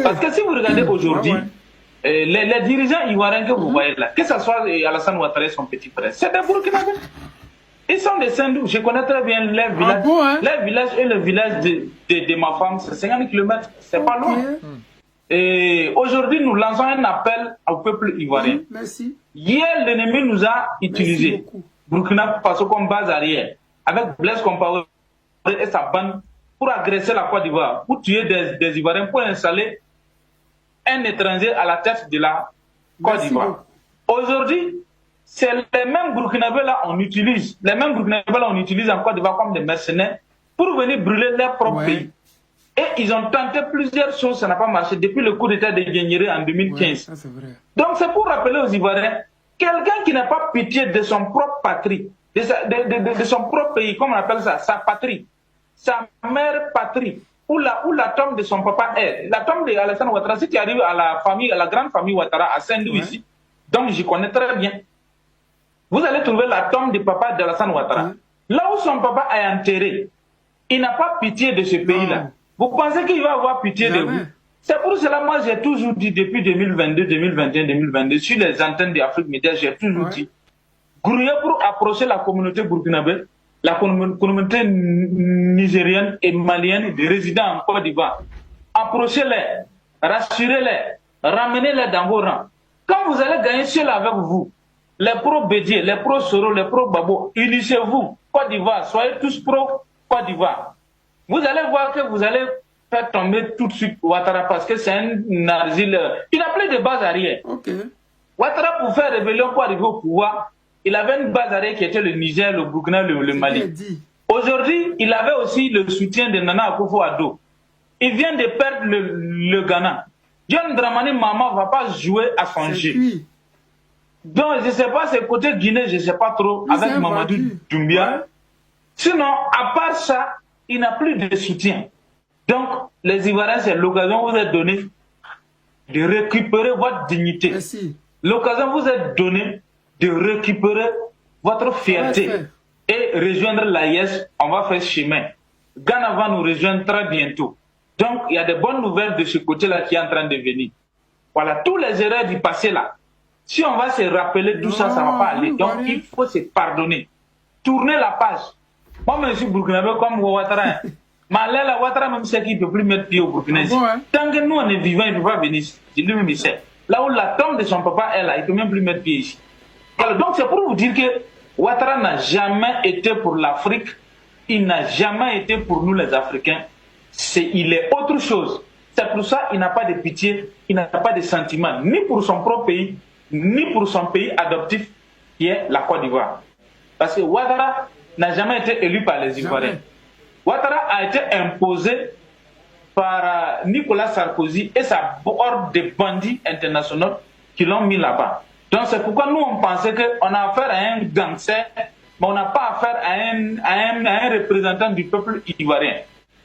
Parce que si vous regardez aujourd'hui, les dirigeants ivoiriens que vous voyez là, que ce soit Alassane Ouattara et son petit frère, c'est des Burkinabés. Ils sont des Sindous. Je connais très bien les villages. Les villages et le village de ma femme, c'est 50 km, c'est pas loin. Et aujourd'hui, nous lançons un appel au peuple ivoirien. Merci. Hier, l'ennemi nous a utilisés. Burkina Faso comme base arrière, avec Blaise Compaoré et sa bande, pour agresser la Côte d'Ivoire, pour tuer des Ivoiriens, pour installer un étranger à la tête de la Côte d'Ivoire. Aujourd'hui, c'est les mêmes Burkinabés là on utilise. Les mêmes Burkinabés là on utilise en Côte d'Ivoire comme des mercenaires pour venir brûler leur propre pays. Et ils ont tenté plusieurs choses, ça n'a pas marché depuis le coup d'état de Guéniéré en 2015. Vrai. Donc c'est pour rappeler aux Ivoiriens, quelqu'un qui n'a pas pitié de son propre patrie, de son propre pays, comme on appelle ça, sa patrie, sa mère patrie, où la tombe de son papa est. La tombe d'Alassane Ouattara, si tu arrives à la famille, à la grande famille Ouattara, à Saint-Louis ici, donc j'y connais très bien. Vous allez trouver la tombe du papa d'Alassane Ouattara. Là où son papa est enterré, il n'a pas pitié de ce pays-là. Vous pensez qu'il va avoir pitié de vous? C'est pour cela, moi, j'ai toujours dit, depuis 2022, 2021, 2022, sur les antennes d'Afrique Média, j'ai toujours dit, grouiller pour approcher la communauté burkinabé, la communauté nigérienne et malienne des résidents en Côte d'Ivoire. Approchez-les, rassurez-les, ramenez-les dans vos rangs. Quand vous allez gagner seul avec vous, les pro-Bédier, les pro-Soro, les pro-Babo, unissez-vous, Côte d'Ivoire, soyez tous pro-Côte d'Ivoire. Vous allez voir que vous allez faire tomber tout de suite Ouattara parce que c'est un argile. Il a plus de base arrière. Ouattara, pour faire rébellion, pour arriver au pouvoir, il avait une base arrière qui était le Niger, le Burkina, le Mali. Aujourd'hui, il avait aussi le soutien de Nana Akufo-Addo. Il vient de perdre le Ghana. John Dramani Mahama ne va pas jouer à son jeu. Donc, je ne sais pas, c'est côté Guinée, je ne sais pas trop, avec Mamadou Doumbia. Sinon, à part ça, il n'a plus de soutien. Donc, les Ivoiriens, c'est l'occasion vous est donnée de récupérer votre dignité. L'occasion vous est donnée de récupérer votre fierté et rejoindre l'AIS. On va faire chemin. Ghana va nous rejoindre très bientôt. Donc, il y a des bonnes nouvelles de ce côté-là qui est en train de venir. Voilà, tous les erreurs du passé là. Si on va se rappeler tout ça, ça ne va pas aller. Donc, il faut se pardonner. Tourner la page. Moi, je suis burkinabé comme Ouattara. Mais là, la Ouattara, même c'est qu'il ne peut plus mettre pied au Burkina. Tant que nous, on est vivants, il ne peut pas venir ici. Lui-même, il sait. Là où la tombe de son papa est là, il ne peut même plus mettre pied ici. Alors, donc, c'est pour vous dire que Ouattara n'a jamais été pour l'Afrique. Il n'a jamais été pour nous, les Africains. Il est autre chose. C'est pour ça qu'il n'a pas de pitié, il n'a pas de sentiment, ni pour son propre pays, ni pour son pays adoptif, qui est la Côte d'Ivoire. Parce que Ouattara n'a jamais été élu par les Ivoiriens. Ouattara a été imposé par Nicolas Sarkozy et sa horde de bandits internationaux qui l'ont mis là-bas. Donc c'est pourquoi nous on pensait qu'on a affaire à un gangster, mais on n'a pas affaire à un représentant du peuple ivoirien.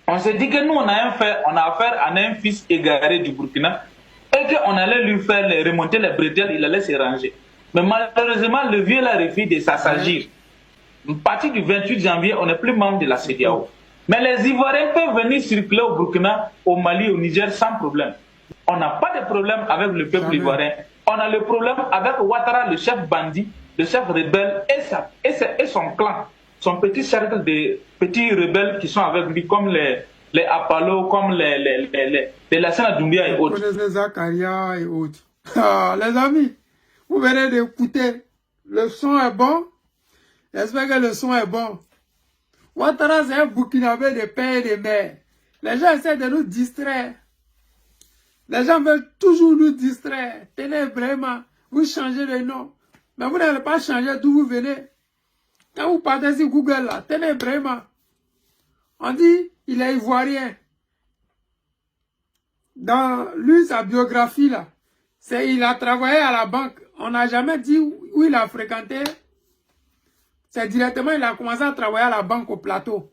On s'est dit que nous on a affaire à un fils égaré du Burkina et qu'on allait lui faire remonter les bretelles, il allait se ranger. Mais malheureusement, le vieux l'a refusé de s'assagir. À partir du 28 janvier, on n'est plus membre de la CEDEAO. Mais les Ivoiriens peuvent venir circuler au Burkina, au Mali, au Niger sans problème. On n'a pas de problème avec le peuple ivoirien. On a le problème avec Ouattara, le chef bandit, le chef rebelle et son clan, son petit cercle de petits rebelles qui sont avec lui, comme les Apollo, comme les Lassana Doumbia et autres. Vous connaissez Zakaria et autres. Ah, les amis, vous venez d'écouter. Le son est bon. J'espère que le son est bon. Ouattara, c'est un Burkinabé de père et de mère. Les gens essaient de nous distraire. Les gens veulent toujours nous distraire. Tenez vraiment, vous changez le nom. Mais vous n'allez pas changer d'où vous venez. Quand vous partez sur Google, là, tenez vraiment. On dit, il est ivoirien. Dans lui, sa biographie, là, il a travaillé à la banque. On n'a jamais dit où il a fréquenté. C'est directement, il a commencé à travailler à la banque au plateau.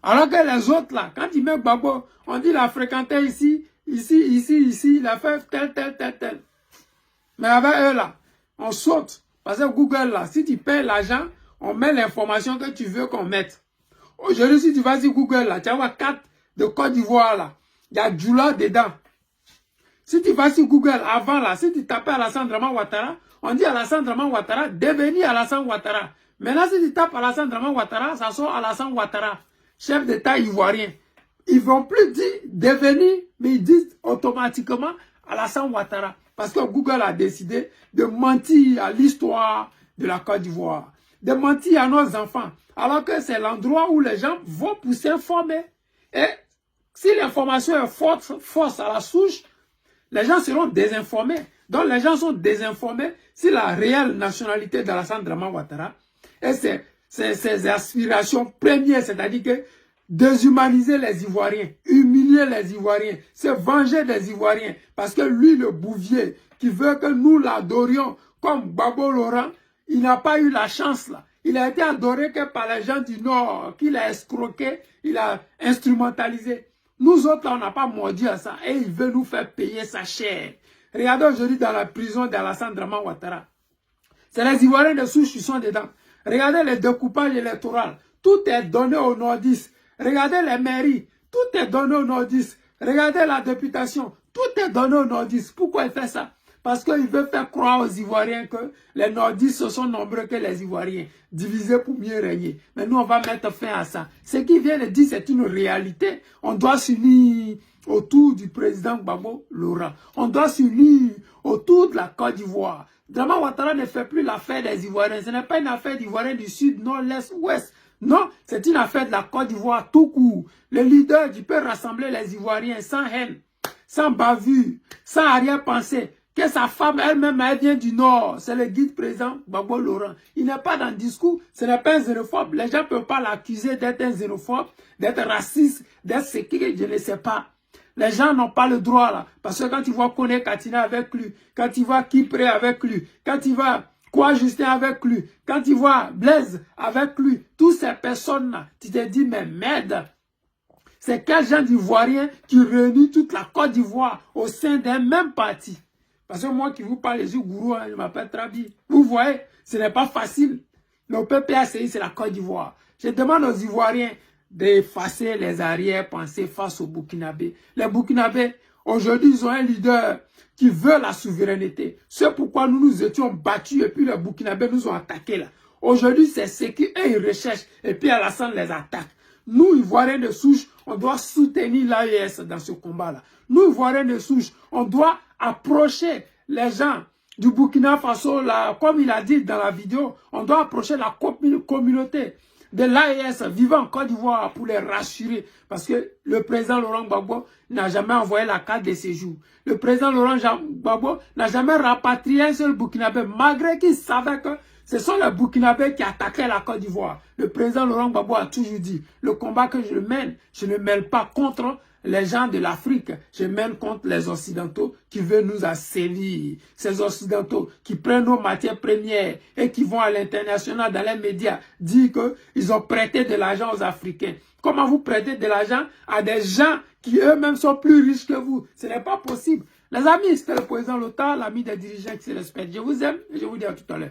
Alors que les autres, là, quand ils mettent Babo, on dit il a fréquenté ici, il a fait tel. Mais avec eux, là, on saute. Parce que Google, là, si tu payes l'argent, on met l'information que tu veux qu'on mette. Aujourd'hui, si tu vas sur Google, là, tu vas voir 4 de Côte d'Ivoire, là. Il y a Djoula dedans. Si tu vas sur Google, avant là, si tu tapes Alassane Draman Ouattara, on dit Alassane Draman Ouattara, devenu Alassane Ouattara. Maintenant, si tu tapes Alassane Draman Ouattara, ça sort Alassane Ouattara, chef d'État ivoirien. Ils ne vont plus dire devenir, mais ils disent automatiquement Alassane Ouattara. Parce que Google a décidé de mentir à l'histoire de la Côte d'Ivoire, de mentir à nos enfants, alors que c'est l'endroit où les gens vont pour s'informer. Et si l'information est fausse à la souche, les gens seront désinformés. Donc les gens sont désinformés sur la réelle nationalité d'Alassane Draman Ouattara et ses aspirations premières, c'est-à-dire que déshumaniser les Ivoiriens, humilier les Ivoiriens, se venger des Ivoiriens. Parce que lui, le Bouvier, qui veut que nous l'adorions comme Gbagbo Laurent, il n'a pas eu la chance là. Il a été adoré que par les gens du Nord, qu'il a escroqué, il a instrumentalisé. Nous autres, là, on n'a pas mordu à ça. Et il veut nous faire payer sa chair. Regardez aujourd'hui dans la prison d'Alassane Draman Ouattara. C'est les Ivoiriens de souche qui sont dedans. Regardez les découpages électoraux. Tout est donné aux nordistes. Regardez les mairies. Tout est donné aux nordistes. Regardez la députation. Tout est donné aux nordistes. Pourquoi il fait ça? Parce qu'il veut faire croire aux Ivoiriens que les nordistes sont nombreux que les Ivoiriens, divisés pour mieux régner. Mais nous, on va mettre fin à ça. Ce qu'il vient de dire, c'est une réalité. On doit s'unir autour du président Gbagbo Laurent. On doit s'unir autour de la Côte d'Ivoire. Draman Ouattara ne fait plus l'affaire des Ivoiriens. Ce n'est pas une affaire d'Ivoiriens du Sud, Nord, l'Est, Ouest. Non, c'est une affaire de la Côte d'Ivoire tout court. Le leader qui peut rassembler les Ivoiriens sans haine, sans bavure, sans arrière-pensée. Que sa femme elle-même, elle vient du Nord. C'est le guide président Gbagbo Laurent. Il n'est pas dans le discours, ce n'est pas un xénophobe. Les gens ne peuvent pas l'accuser d'être un xénophobe, d'être raciste, d'être ce que je ne sais pas. Les gens n'ont pas le droit là. Parce que quand tu vois Kone Katina avec lui, quand tu vois Kipré avec lui, quand tu vois Kwa Justin avec lui, quand tu vois Blaise avec lui, toutes ces personnes-là, tu te dis, mais merde. C'est quel genre d'Ivoirien qui réunit toute la Côte d'Ivoire au sein d'un même parti? Parce que moi qui vous parle, les yeux gourous, je m'appelle Trabi. Vous voyez, ce n'est pas facile. Le PPACI, c'est la Côte d'Ivoire. Je demande aux Ivoiriens d'effacer les arrière-pensées face aux Burkinabés. Les Burkinabés, aujourd'hui, ils ont un leader qui veut la souveraineté. C'est pourquoi nous nous étions battus et puis les Burkinabés nous ont attaqués là. Aujourd'hui, c'est ce qu'ils recherchent et puis Alassane les attaque. Nous, Ivoiriens de souche, on doit soutenir l'AES dans ce combat-là. Nous, Ivoiriens de souche, on doit approcher les gens du Burkina Faso, là, comme il a dit dans la vidéo, on doit approcher la communauté de l'AES vivant en Côte d'Ivoire pour les rassurer. Parce que le président Laurent Gbagbo n'a jamais envoyé la carte de séjour. Le président Laurent Gbagbo n'a jamais rapatrié un seul Burkinabé, malgré qu'il savait que ce sont les Burkinabés qui attaquaient la Côte d'Ivoire. Le président Laurent Gbagbo a toujours dit, le combat que je mène, je ne mène pas contre les gens de l'Afrique, je mène contre les Occidentaux qui veulent nous assaillir. Ces Occidentaux qui prennent nos matières premières et qui vont à l'international dans les médias dire qu'ils ont prêté de l'argent aux Africains. Comment vous prêtez de l'argent à des gens qui eux-mêmes sont plus riches que vous? Ce n'est pas possible. Les amis, c'était le président Lothar, l'ami des dirigeants qui se respectent. Je vous aime et je vous dis à tout à l'heure.